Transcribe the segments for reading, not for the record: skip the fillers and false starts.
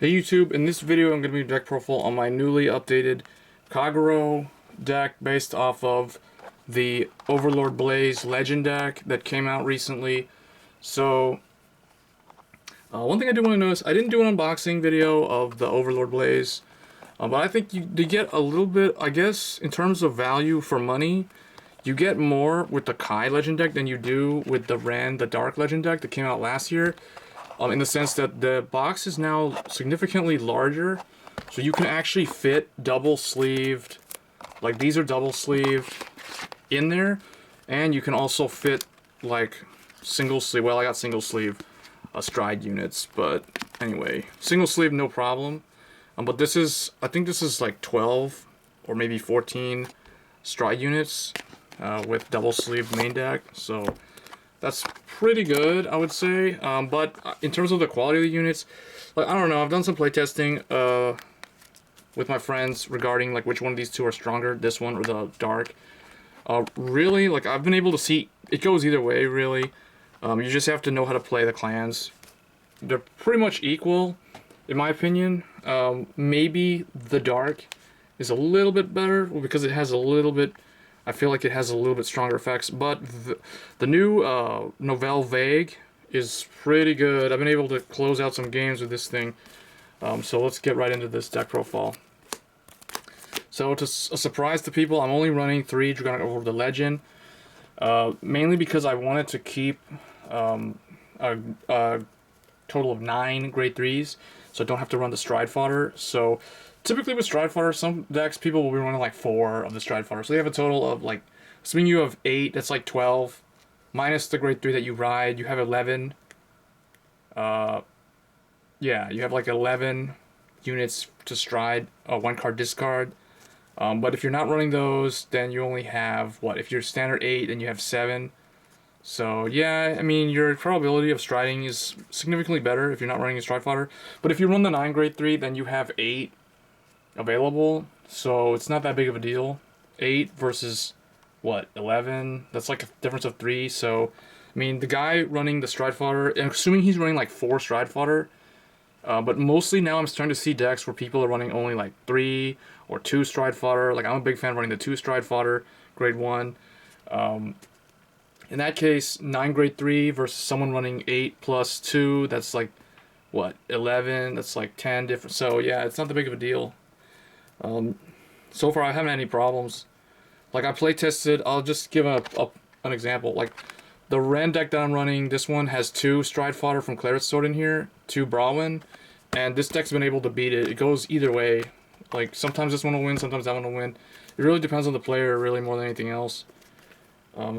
Hey YouTube, in this video I'm going to be deck profile on my newly updated Kagero deck based off of the Overlord Blaze Legend deck that came out recently. So, one thing I do want to notice, I didn't do an unboxing video of the Overlord Blaze, but I think you get a little bit, I guess, in terms of value for money, you get more with the Kai Legend deck than you do with the Dark Legend deck that came out last year. In the sense that the box is now significantly larger, so you can actually fit double-sleeved, like these are double-sleeved in there, and you can also fit like single-sleeve, well I got single-sleeve stride units, but anyway, single-sleeve no problem, but this is, I think this is like 12 or maybe 14 stride units with double-sleeved main deck, so that's pretty good, I would say. But in terms of the quality of the units, like I don't know, I've done some playtesting with my friends regarding like which one of these two are stronger, this one or the dark. Really, like I've been able to see it goes either way. Really, you just have to know how to play the clans. They're pretty much equal, in my opinion. Maybe the dark is a little bit better because it has a little bit. I feel like it has a little bit stronger effects, but the new Novel Vague is pretty good. I've been able to close out some games with this thing, so let's get right into this deck profile. So to a surprise to people, I'm only running 3 Dragonic Overlord the Legend, mainly because I wanted to keep a total of 9 grade 3s, so I don't have to run the Stride Fodder. So typically with Stride Fodder, some decks people will be running like 4 of the Stride Fodder. So they have a total of like, assuming you have 8, that's like 12. Minus the grade 3 that you ride, you have 11. Yeah, you have like 11 units to stride, 1 card discard. But if you're not running those, then you only have, what, if you're standard 8, then you have 7. So yeah, I mean, your probability of striding is significantly better if you're not running a Stride Fodder. But if you run the 9 grade 3, then you have 8 available, so it's not that big of a deal. 8 versus what, 11, that's like a difference of 3. So I mean, the guy running the Stride Fodder, and assuming he's running like 4 Stride Fodder, but mostly now I'm starting to see decks where people are running only like 3 or 2 Stride Fodder. Like I'm a big fan of running the 2 Stride Fodder grade 1. In that case, 9 grade 3 versus someone running 8 plus 2, that's like what, 11, that's like 10 different. So yeah, it's not that big of a deal. So far I haven't had any problems. Like I play tested, I'll just give an example. Like the Ren deck that I'm running, this one has 2 Stride Fodder from Claret's Sword in here, 2 Brawin, and this deck's been able to beat it. It goes either way. Like sometimes this one will win, sometimes that one will win. It really depends on the player, really, more than anything else.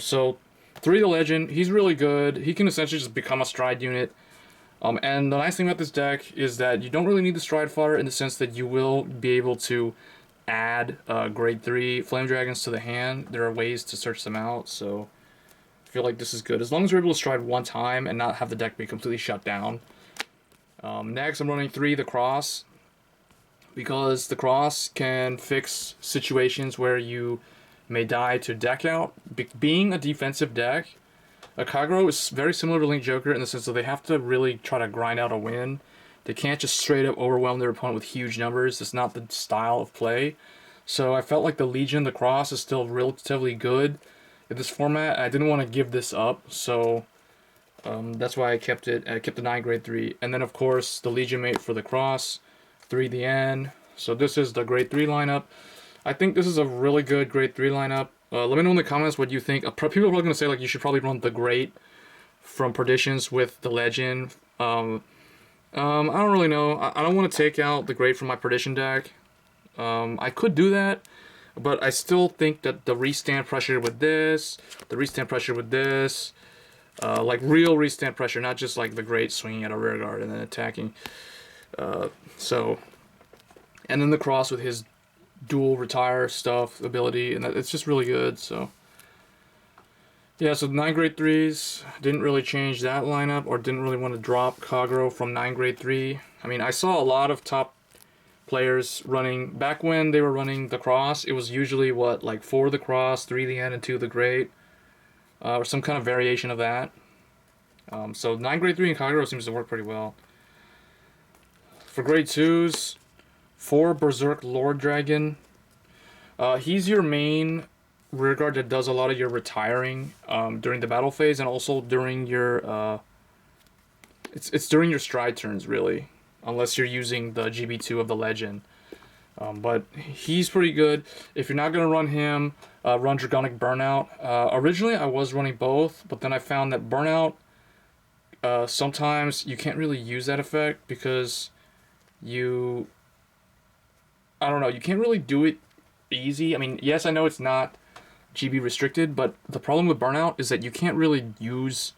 So 3 the Legend, he's really good. He can essentially just become a stride unit. And the nice thing about this deck is that you don't really need the Stride Fodder in the sense that you will be able to add grade 3 Flame Dragons to the hand. There are ways to search them out, so I feel like this is good. As long as you're able to stride one time and not have the deck be completely shut down. Next, I'm running 3 the Cross, because the Cross can fix situations where you may die to deck out. Being a defensive deck, Kagero is very similar to Link Joker in the sense that they have to really try to grind out a win. They can't just straight up overwhelm their opponent with huge numbers. It's not the style of play. So I felt like the Legion, the Cross, is still relatively good in this format. I didn't want to give this up, so that's why I kept it. I kept the 9 grade 3. And then of course the Legion mate for the Cross, 3 the N. So this is the grade 3 lineup. I think this is a really good grade 3 lineup. Let me know in the comments what you think. People are probably going to say like you should probably run the Great from Perditions with the Legend. I don't really know. I don't want to take out the Great from my Perdition deck. I could do that, but I still think that the restand pressure with this, the restand pressure with this, like real restand pressure, not just like the Great swinging at a rear guard and then attacking. And then the Cross with his dual retire stuff ability, and it's just really good. So yeah, so 9 grade 3s, didn't really change that lineup, or didn't really want to drop Kagero from 9 grade 3. I mean, I saw a lot of top players running, back when they were running the Cross, it was usually what, like 4 the Cross, 3 the N, and 2 the Great, or some kind of variation of that. So 9 grade 3 in Kagero seems to work pretty well. For grade 2s, 4 Berserk Lord Dragon. He's your main rearguard that does a lot of your retiring during the battle phase, and also during your it's during your stride turns, really, unless you're using the GB2 of the Legend. But he's pretty good. If you're not gonna run him, run Dragonic Burnout. Originally I was running both, but then I found that Burnout, sometimes you can't really use that effect because I don't know, you can't really do it easy. I mean, yes, I know it's not GB restricted, but the problem with Burnout is that you can't really use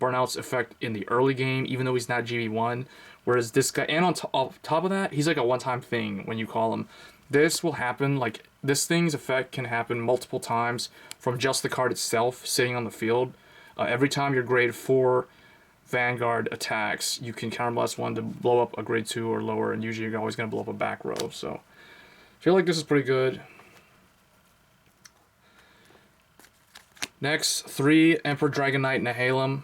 Burnout's effect in the early game, even though he's not GB1. Whereas this guy, and on top of that, he's like a one-time thing when you call him. This will happen, like, this thing's effect can happen multiple times from just the card itself sitting on the field. Every time your grade 4 Vanguard attacks, you can counterblast one to blow up a grade 2 or lower, and usually you're always going to blow up a back row, so I feel like this is pretty good. Next, 3 Emperor Dragon Knight Nihilum.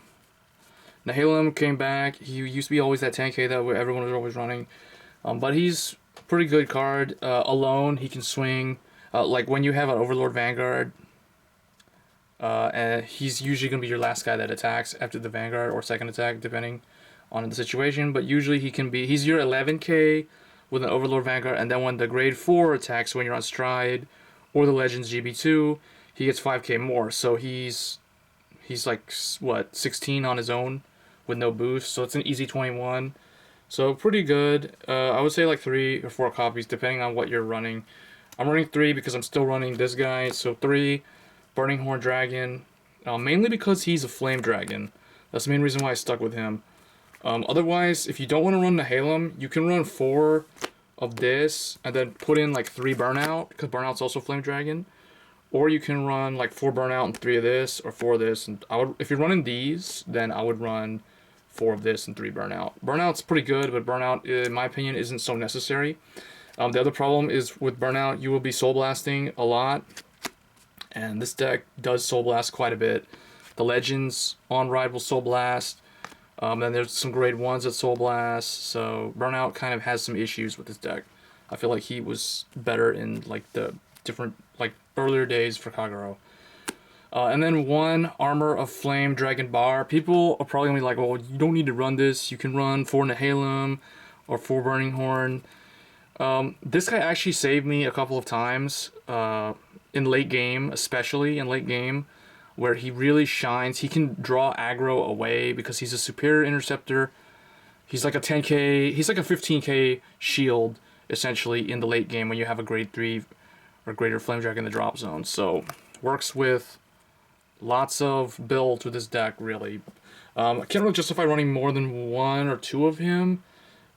Nihilum came back. He used to be always that 10k that everyone was always running. But he's a pretty good card. Alone, he can swing. Like when you have an Overlord Vanguard, and he's usually going to be your last guy that attacks after the Vanguard or second attack, depending on the situation. But usually he's your 11k with an Overlord Vanguard, and then when the grade 4 attacks, when you're on Stride or the Legends GB2, he gets 5k more. So he's like, what, 16 on his own with no boost, so it's an easy 21. So pretty good. I would say like 3 or 4 copies depending on what you're running. I'm running 3 because I'm still running this guy, so 3 Burning Horn Dragon, mainly because he's a Flame Dragon. That's the main reason why I stuck with him. Otherwise, if you don't want to run Nihilum, you can run 4 of this and then put in like 3 Burnout, because Burnout's also Flame Dragon. Or you can run like 4 Burnout and 3 of this, or 4 of this. And if you're running these, then I would run 4 of this and 3 Burnout. Burnout's pretty good, but Burnout, in my opinion, isn't so necessary. The other problem is with Burnout, you will be Soul Blasting a lot. And this deck does Soul Blast quite a bit. The Legends on Ride will Soul Blast. Then there's some grade 1s that Soul Blast. So Burnout kind of has some issues with this deck. I feel like he was better in like the different, like, earlier days for Kagero. And then 1 Armor of Flame Dragon Bar. People are probably going to be like, well, you don't need to run this. You can run 4 Nihilum or 4 Burning Horn. This guy actually saved me a couple of times in late game, especially in late game, where he really shines. He can draw aggro away because he's a superior interceptor. He's like a 10k, he's like a 15k shield, essentially, in the late game when you have a grade 3 or greater Flame Dragon in the drop zone. So, works with lots of builds with this deck, really. I can't really justify running more than 1 or 2 of him,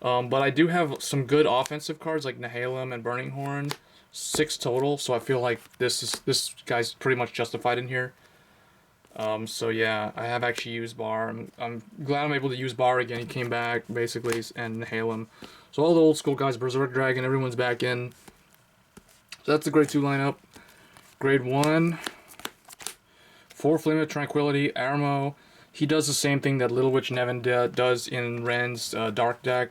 but I do have some good offensive cards like Nihilum and Burning Horn, 6 total, so I feel like this guy's pretty much justified in here. So yeah, I have actually used Bar. I'm glad I'm able to use Bar again. He came back, basically, and Nihilum. So all the old school guys, Berserk Dragon, everyone's back in. So that's the grade 2 lineup. Grade 1, 4 Flame of Tranquility, Aramo. He does the same thing that Little Witch Nevin does in Ren's Dark deck.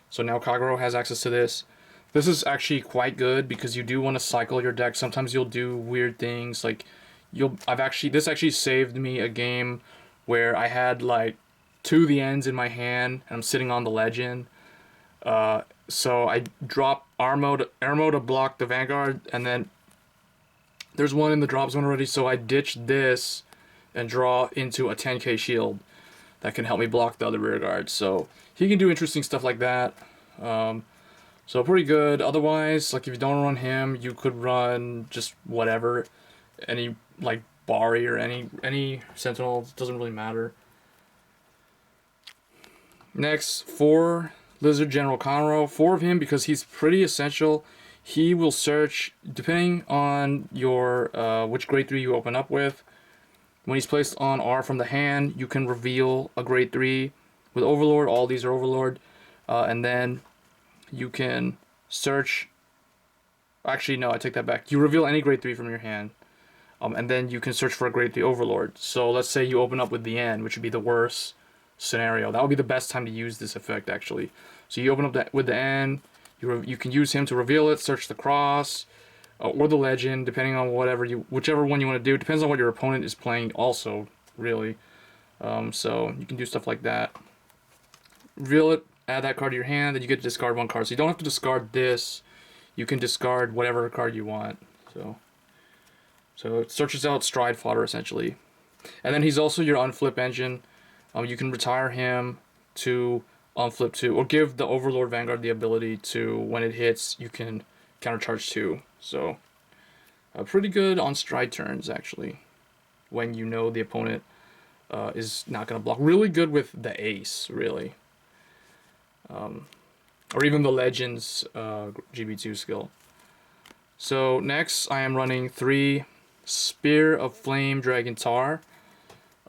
So now Kagero has access to this. This is actually quite good because you do want to cycle your deck. Sometimes you'll do weird things like this actually saved me a game where I had like 2 the ends in my hand and I'm sitting on the Legend. So I drop Armo to block the Vanguard, and then there's 1 in the drop zone already, so I ditch this and draw into a 10k shield that can help me block the other rear guard. So he can do interesting stuff like that. So pretty good. Otherwise, like if you don't run him, you could run just whatever, any like Bari or any Sentinel. It doesn't really matter. Next, 4 Lizard General Conroe. 4 of him because he's pretty essential. He will search, depending on your which grade 3 you open up with. When he's placed on R from the hand, you can reveal a grade 3 with Overlord. All these are Overlord. And then you can search. Actually, no, I take that back. You reveal any grade 3 from your hand. And then you can search for a grade 3 Overlord. So let's say you open up with the N, which would be the worst scenario. That would be the best time to use this effect, actually. So you open up that with the N, you can use him to reveal it, search the cross, or the legend, depending on whichever one you want to do. Depends on what your opponent is playing also, really. So you can do stuff like that. Reveal it, add that card to your hand, then you get to discard one card. So you don't have to discard this. You can discard whatever card you want. So it searches out stride fodder, essentially. And then he's also your unflip engine. You can retire him to unflip 2, or give the Overlord Vanguard the ability to, when it hits, you can countercharge 2. So pretty good on stride turns, actually, when you know the opponent is not going to block. Really good with the ace, really. Or even the Legends GB2 skill. So next I am running 3 Spear of Flame Dragon Tar,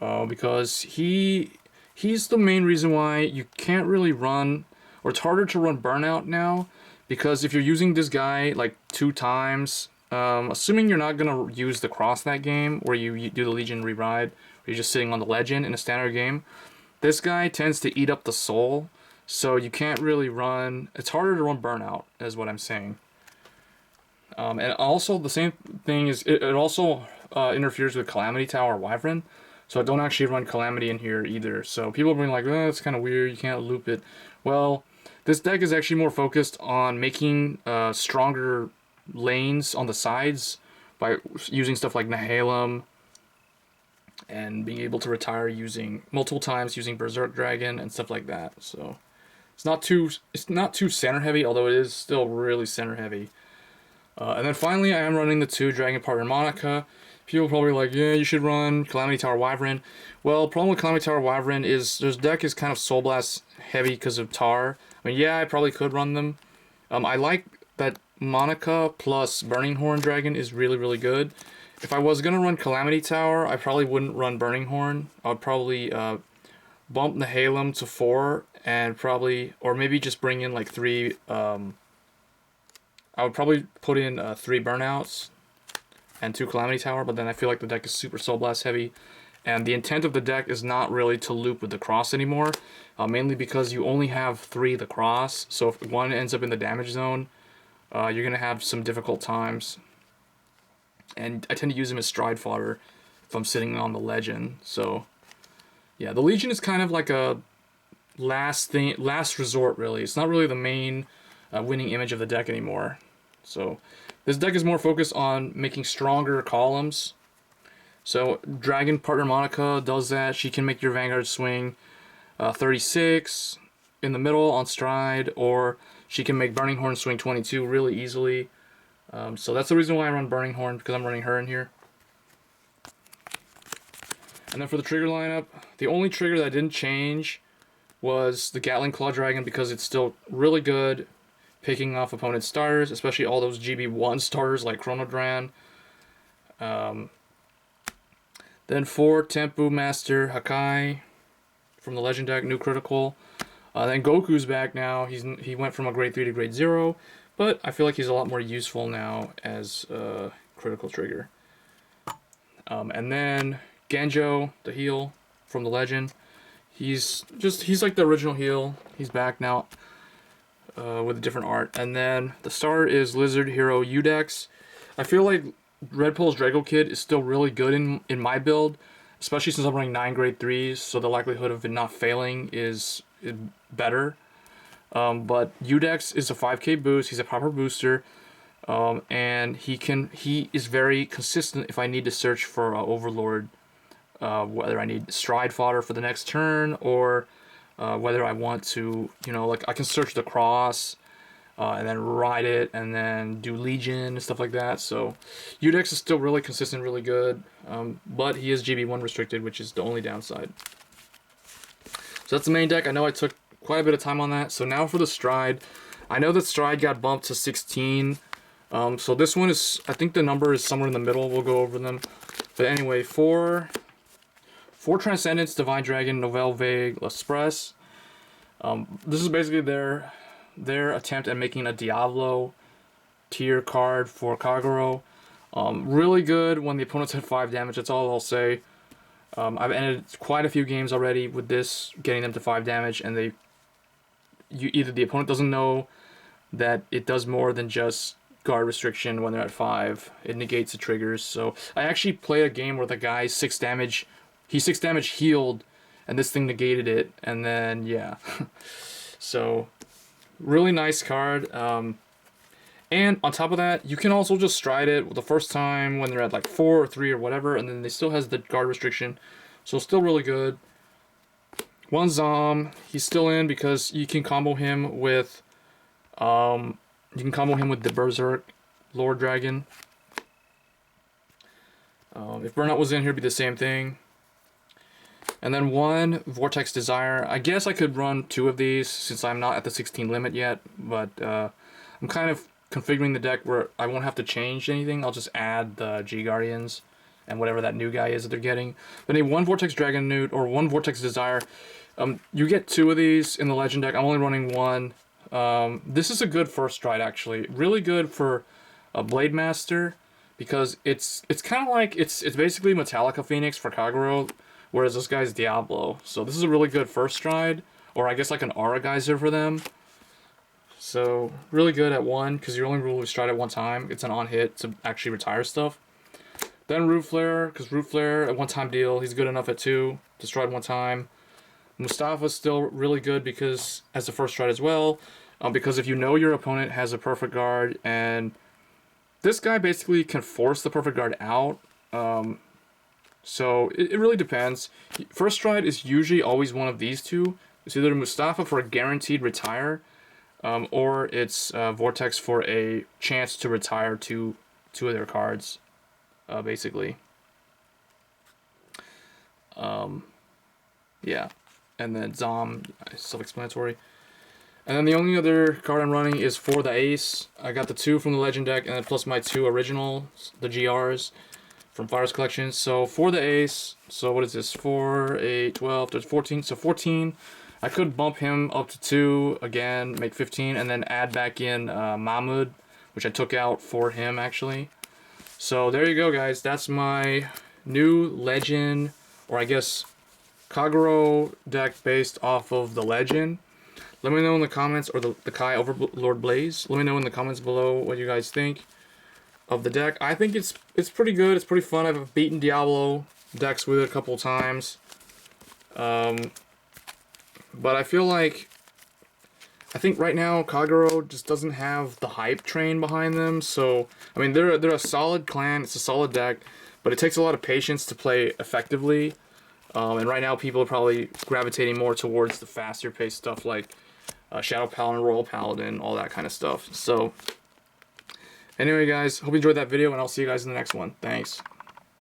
because he's the main reason why you can't really run, or it's harder to run Burnout now, because if you're using this guy like 2 times, assuming you're not going to use the cross that game, where you do the Legion Re-Ride, or you're just sitting on the Legend in a standard game, this guy tends to eat up the soul, so you can't really run, it's harder to run Burnout, is what I'm saying. And also the same thing is, it also interferes with Calamity Tower Wyvern, so I don't actually run Calamity in here either. So people are being like, oh, it's kind of weird, you can't loop it. Well, this deck is actually more focused on making stronger lanes on the sides by using stuff like Nihilum, and being able to retire using multiple times using Berserk Dragon and stuff like that. So it's not too center heavy, although it is still really center heavy. And then finally, I am running the 2 Dragon Partner Monica. People are probably like, yeah, you should run Calamity Tower Wyvern. Well, problem with Calamity Tower Wyvern is this deck is kind of Soul Blast heavy because of Tar. I mean, yeah, I probably could run them. I like that Monica plus Burning Horn Dragon is really, really good. If I was going to run Calamity Tower, I probably wouldn't run Burning Horn. I would probably bump Nihilum to 4, and probably, or maybe just bring in like 3, I would probably put in 3 Burnouts and 2 Calamity Tower, but then I feel like the deck is super Soul Blast heavy, and the intent of the deck is not really to loop with the cross anymore, mainly because you only have 3 the cross, so if one ends up in the damage zone, you're going to have some difficult times. And I tend to use him as stride fodder if I'm sitting on the Legend. So yeah, the Legion is kind of like a last resort, really. It's not really the main winning image of the deck anymore. So this deck is more focused on making stronger columns. So Dragon Partner Monica does that. She can make your Vanguard swing 36 in the middle on stride, or she can make Burning Horn swing 22 really easily. So that's the reason why I run Burning Horn, because I'm running her in here. And then for the trigger lineup, the only trigger that didn't change was the Gatling Claw Dragon, because it's still really good picking off opponent's starters, especially all those GB1 starters like Chronodran. Then 4 Tempu Master Hakai from the Legend deck, new critical. Then Goku's back now. He went from a grade 3 to grade 0, but I feel like he's a lot more useful now as a critical trigger. And then Genjo, the heal from the Legend. He's like the original heal. He's back now with a different art. And then the starter is Lizard Hero Udex. I feel like Red Bull's Drago Kid is still really good in my build, especially since I'm running 9 grade 3s, so the likelihood of it not failing is better. But Udex is a 5k boost. He's a proper booster, and he is very consistent if I need to search for Overlord, whether I need stride fodder for the next turn, or whether I want to, like I can search the cross and then ride it and then do Legion and stuff like that. So Udex is still really consistent, really good, but he is GB1 restricted, which is the only downside. So that's the main deck. I know I took quite a bit of time on that. So now for the stride. I know that stride got bumped to 16. So this one is, I think the number is somewhere in the middle. We'll go over them. But anyway, 4 Transcendence, Divine Dragon, Nouvelle Vague, L'Express. This is basically their attempt at making a Diablo tier card for Kagero. Really good when the opponents hit 5 damage, that's all I'll say. I've ended quite a few games already with this, getting them to 5 damage, and either the opponent doesn't know that it does more than just guard restriction when they're at 5. It negates the triggers. So I actually played a game where the guy 6 damage, he 6 damage healed, and this thing negated it, and then yeah. So really nice card. And on top of that, you can also just stride it the first time when they're at like 4 or 3 or whatever, and then they still has the guard restriction, so still really good. One Zom, he's still in because you can combo him with the Berserk Lord Dragon. If Burnout was in here, it'd be the same thing. And then one Vortex Desire. I guess I could run 2 of these since I'm not at the 16 limit yet, but I'm kind of configuring the deck where I won't have to change anything. I'll just add the G Guardians and whatever that new guy is that they're getting. But anyway, one Vortex Dragon Newt or one Vortex Desire. You get 2 of these in the Legend deck. I'm only running 1. This is a good first stride, actually. Really good for a Blade Master because it's kind of like it's basically Metallica Phoenix for Kagero, whereas this guy's Diablo. So this is a really good first stride, or I guess like an Aura Geyser for them. So really good at 1 because you only really stride at 1 time. It's an on hit to actually retire stuff. Then Root Flare, because Root Flare at 1-time deal. He's good enough at 2 to stride 1 time. Mustafa's still really good because as the first stride as well. Because if you know your opponent has a perfect guard, and this guy basically can force the perfect guard out. So it really depends. First stride is usually always one of these 2. It's either Mustafa for a guaranteed retire, or it's Vortex for a chance to retire 2 of their cards, basically. Yeah. And then Zom, self-explanatory. And then the only other card I'm running is for the Ace. I got the 2 from the Legend deck, and then plus my 2 originals, the GRs, from Fire's Collection. So for the Ace, so what is this? 4, 8, 12, there's 14. So 14. I could bump him up to 2 again, make 15, and then add back in Mahmud, which I took out for him actually. So there you go, guys. That's my new Legend, or I guess Kagero deck based off of the Legend. Let me know in the comments, or the Kai Overlord Blaze. Let me know in the comments below what you guys think of the deck. I think it's pretty good. It's pretty fun. I've beaten Diablo decks with it a couple times. But I feel like, I think right now Kagero just doesn't have the hype train behind them. So I mean, they're a solid clan. It's a solid deck, but it takes a lot of patience to play effectively. And right now people are probably gravitating more towards the faster paced stuff like Shadow Paladin, Royal Paladin, all that kind of stuff. So anyway, guys, hope you enjoyed that video, and I'll see you guys in the next one. Thanks.